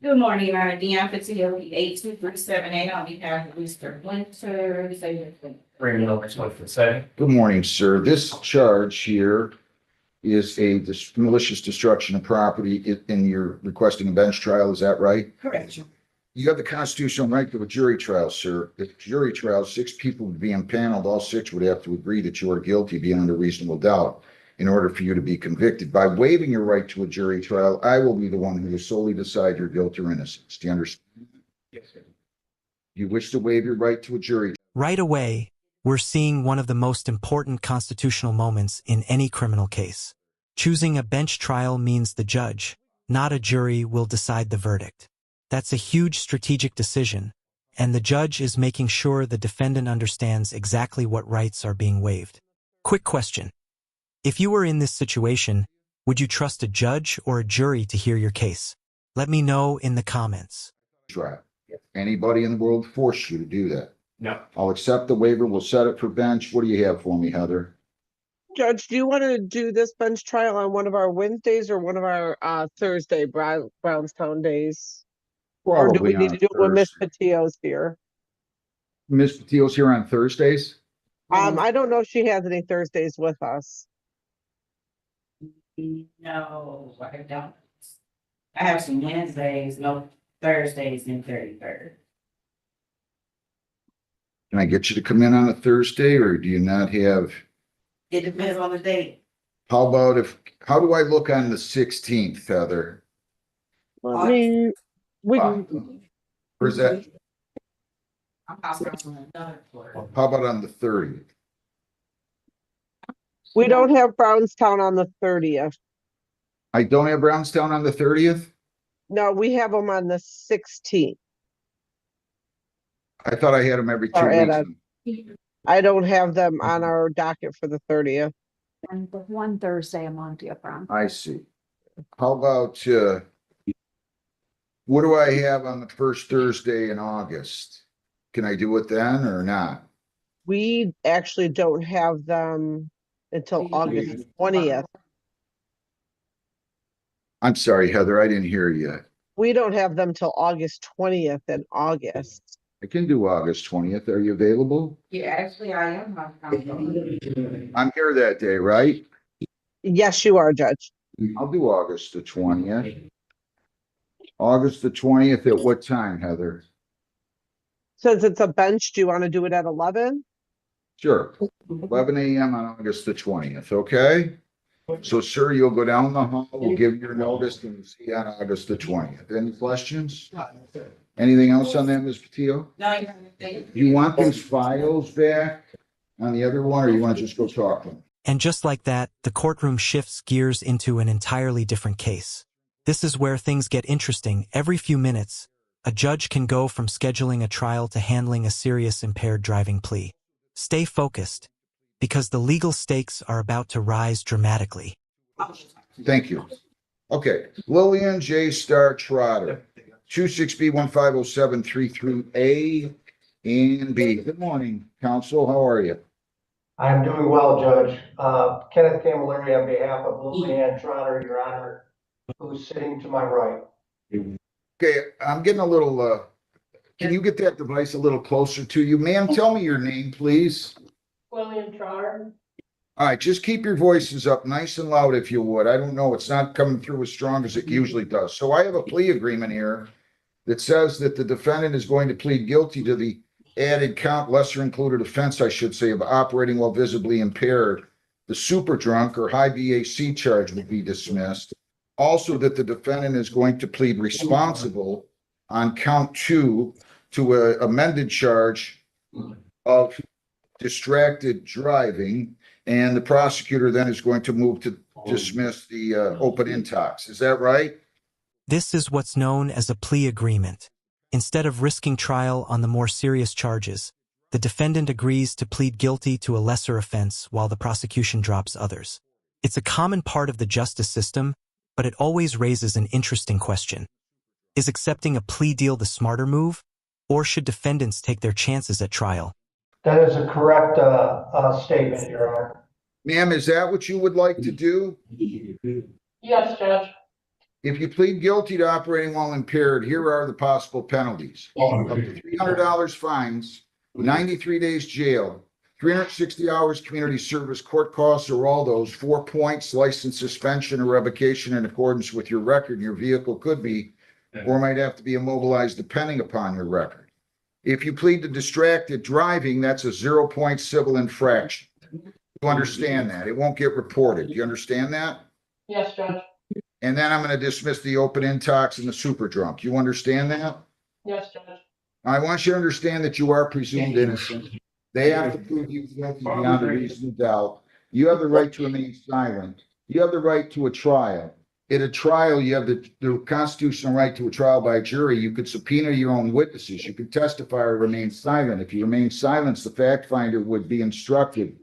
Good morning, Deanne Fitzgerald, 82378 on behalf of Mr. Winter. Say your thing. Bring it over to what it say. Good morning, sir. This charge here is a malicious destruction of property and you're requesting a bench trial. Is that right? Correct. You have the constitutional right to a jury trial, sir. If jury trial, six people would be impaneled. All six would have to agree that you are guilty beyond a reasonable doubt in order for you to be convicted. By waiving your right to a jury trial, I will be the one who will solely decide your guilt or innocence. Do you understand? Yes, sir. You wish to waive your right to a jury. Right away, we're seeing one of the most important constitutional moments in any criminal case. Choosing a bench trial means the judge, not a jury, will decide the verdict. That's a huge strategic decision, and the judge is making sure the defendant understands exactly what rights are being waived. Quick question. If you were in this situation, would you trust a judge or a jury to hear your case? Let me know in the comments. Trial. Anybody in the world force you to do that? No. I'll accept the waiver. We'll set it for bench. What do you have for me, Heather? Judge, do you want to do this bench trial on one of our Wednesdays or one of our Thursday Brownstown days? Or do we Probably need on to do it when Miss Thursday. Patillo's here? Miss Patil's here on Thursdays? I don't know if she has any Thursdays with us. No, I don't. I have some Wednesdays, no Thursdays, and 33rd. Can I get you to come in on a Thursday, or do you not have? It depends on the date. How about how do I look on the 16th, Heather? I mean, we Where's that? I'm also on another court. How about on the 30th? don't have Brownstown on the 30th. I don't have Brownstown on the 30th? No, we have them on the 16th. I thought I had them every 2 Or at weeks. I don't have them on our docket for the 30th. And the one Thursday a month, yeah, from. I see. How about, what do I have on the first Thursday in August? Can I do it then or not? We actually don't have them until August 20th. I'm sorry, Heather, I didn't hear you. We don't have them till August 20th in August. I can do August 20th. Are you available? Yeah, actually, I am. I'm here that day, right? Yes, you are, Judge. I'll do August the 20th. August the 20th at what time, Heather? Since it's a bench, do you want to do it at 11? Sure. 11 a.m. on August the 20th, okay? So, sir, you'll go down the hall, we'll give your notice, and see you on August the 20th. Any questions? Anything else on that, Ms. Patillo? No, you haven't. Do you want these files back on the other one, or you want to just go talk to them? And just like that, the courtroom shifts gears into an entirely different case. This is where things get interesting. Every few minutes, a judge can go from scheduling a trial to handling a serious impaired driving plea. Stay focused, because the legal stakes are about to rise dramatically. Thank you. Okay, Lillian J. Star Trotter, 26B150733A and B. Good morning, counsel. How are you? I'm doing well, Judge. Kenneth Camilleri on behalf of Lillian Trotter, Your Honor, who's sitting to my right. Okay, I'm getting a little, can you get that device a little closer to you? Ma'am, tell me your name, please. Lillian Trotter. All right, just keep your voices up nice and loud if you would. I don't know, it's not coming through as strong as it usually does. So I have a plea agreement here that says that the defendant is going to plead guilty to the added count, lesser included offense, I should say, of operating while visibly impaired. The super drunk or high BAC charge will be dismissed. Also, that the defendant is going to plead responsible on count 2 to an amended charge of distracted driving, and the prosecutor then is going to move to dismiss the open intox. Is that right? This is what's known as a plea agreement. Instead of risking trial on the more serious charges, the defendant agrees to plead guilty to a lesser offense while the prosecution drops others. It's a common part of the justice system, but it always raises an interesting question. Is accepting a plea deal the smarter move, or should defendants take their chances at trial? That is a correct statement, Your Honor. Ma'am, is that what you would like to do? Yes, Judge. If you plead guilty to operating while impaired, here are the possible penalties. Up to $300 fines, 93 days jail, 360 hours community service, court costs or all those, 4 points, license suspension or revocation in accordance with your record. Your vehicle could be or might have to be immobilized depending upon your record. If you plead to distracted driving, that's a 0-point civil infraction. You understand that? It won't get reported. Do you understand that? Yes, Judge. And then I'm going to dismiss the open intox and the super drunk. You understand that? Yes, Judge. I want you to understand that you are presumed innocent. They have to prove you guilty beyond a reasonable doubt. You have the right to remain silent. You have the right to a trial. At a trial, you have the constitutional right to a trial by jury. You could subpoena your own witnesses. You could testify or remain silent. If you remain silent, the fact finder would be instructed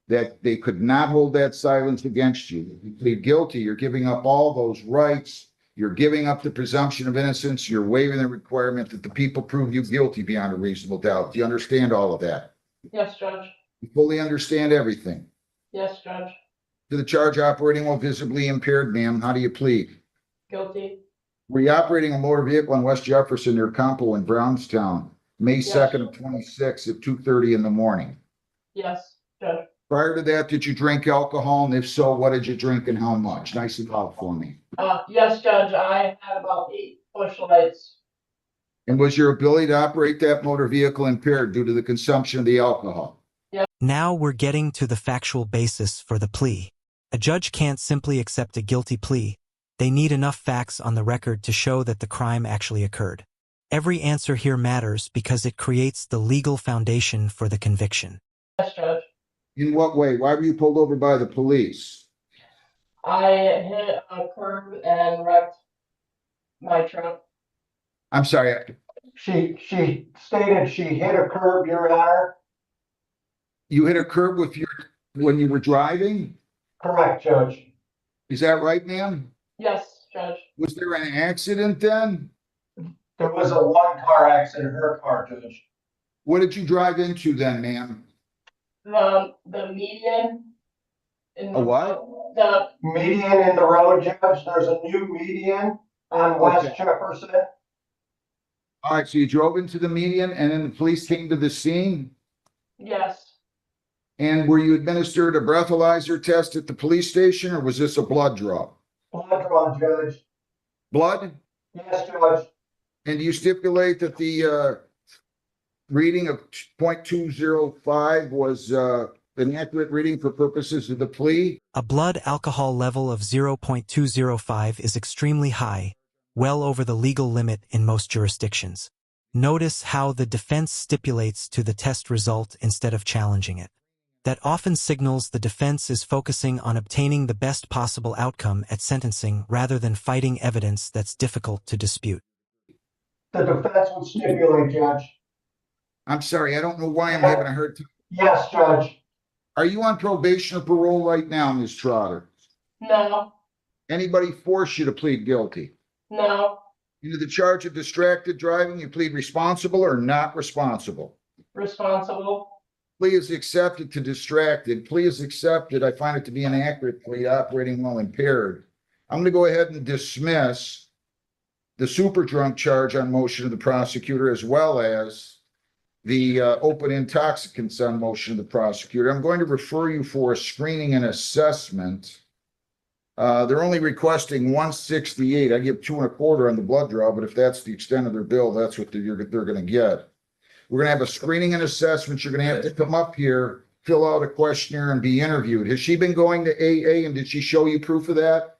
that they could not hold that silence against you. If you plead guilty, you're giving up all those rights. You're giving up the presumption of innocence. You're waiving the requirement that the people prove you guilty beyond a reasonable doubt. Do you understand all of that? Yes, Judge. You fully understand everything. Yes, Judge. To the charge operating while visibly impaired, ma'am, how do you plead? Guilty. Were you operating a motor vehicle on West Jefferson near Campo in Brownstown, May Yes. 2nd of 26 at 2:30 in the morning? Yes, Judge. Prior to that, did you drink alcohol? And if so, what did you drink and how much? Nice and loud for me. Yes, Judge, I had about 8 bush lights. And was your ability to operate that motor vehicle impaired due to the consumption of the alcohol? Now we're getting to the factual basis for the plea. A judge can't simply accept a guilty plea. They need enough facts on the record to show that the crime actually occurred. Every answer here matters because it creates the legal foundation for the conviction. Yes, Judge. In what way? Why were you pulled over by the police? I hit a curb and wrecked my truck. I'm sorry. She stated she hit a curb, Your Honor. You hit a curb when you were driving? Correct, Judge. Is that right, ma'am? Yes, Judge. Was there an accident then? There was a one-car accident, her car, Judge. What did you drive into then, ma'am? The median. In A what? The, Median in the road, Judge. There's a new median on West Okay. Jefferson. All right, so you drove into the median and then the police came to the scene? yes, And were you administered a breathalyzer test at the police station or was this a blood draw? Blood draw, Judge. Blood? Yes, Judge. And do you stipulate that the reading of 0.205 was an accurate reading for purposes of the plea? A blood alcohol level of 0.205 is extremely high, well over the legal limit in most jurisdictions. Notice how the defense stipulates to the test result instead of challenging it. That often signals the defense is focusing on obtaining the best possible outcome at sentencing rather than fighting evidence that's difficult to dispute. The defense would stipulate, Judge. I'm sorry, I don't know why I'm having a hard time. Yes, Judge. Are you on probation or parole right now, Ms. Trotter? no, Anybody force you to plead guilty? no, To the charge of distracted driving, you plead responsible or not responsible? responsible. Plea is accepted to distracted. Plea is accepted. I find it to be an accurate plea, operating while impaired. I'm going to go ahead and dismiss the super drunk charge on motion of the prosecutor as well as the open intoxicants on motion of the prosecutor. I'm going to refer you for a screening and assessment. They're only requesting 168. I give 2 1/4 on the blood draw, but if that's the extent of their bill, that's what they're going to get. We're going to have a screening and assessment. You're going to have to come up here, fill out a questionnaire and be interviewed. Has she been going to AA and did she show you proof of that?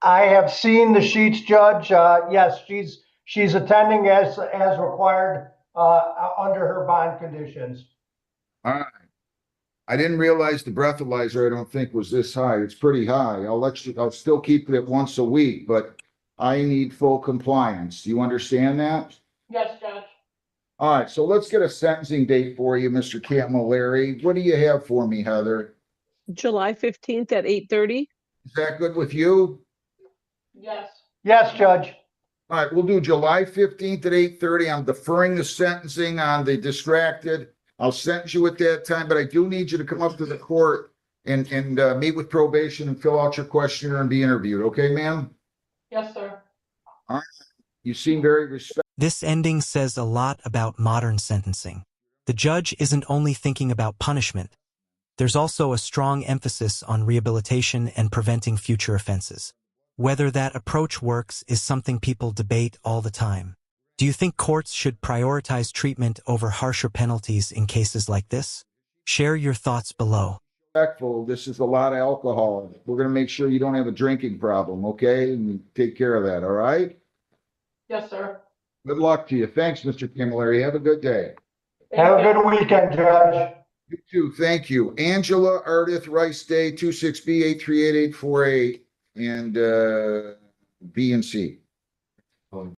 I have seen the sheets, Judge. Yes, she's attending as required under her bond conditions. All right. I didn't realize the breathalyzer, I don't think, was this high. It's pretty high. I'll still keep it once a week, but I need full compliance. Do you understand that? Yes, Judge. All right, so let's get a sentencing date for you, Mr. Camilleri. What do you have for me, Heather? July 15th at 8:30. Is that good with you? Yes. Yes, Judge. All right, we'll do July 15th at 8:30. I'm deferring the sentencing on the distracted. I'll sentence you at that time, but I do need you to come up to the court and meet with probation and fill out your questionnaire and be interviewed. Okay, ma'am? Yes, sir. You seem very respectful. This ending says a lot about modern sentencing. The judge isn't only thinking about punishment. There's also a strong emphasis on rehabilitation and preventing future offenses. Whether that approach works is something people debate all the time. Do you think courts should prioritize treatment over harsher penalties in cases like this? Share your thoughts below. This is a lot of alcohol. We're gonna make sure you don't have a drinking problem, okay? And take care of that, all right? Yes, sir. Good luck to you. Thanks, Mr. Camilleri. Have a good day. Have a good weekend, Judge. You too. Thank you. Angela Ardith Rice Day, 26B 838-848, and B and C.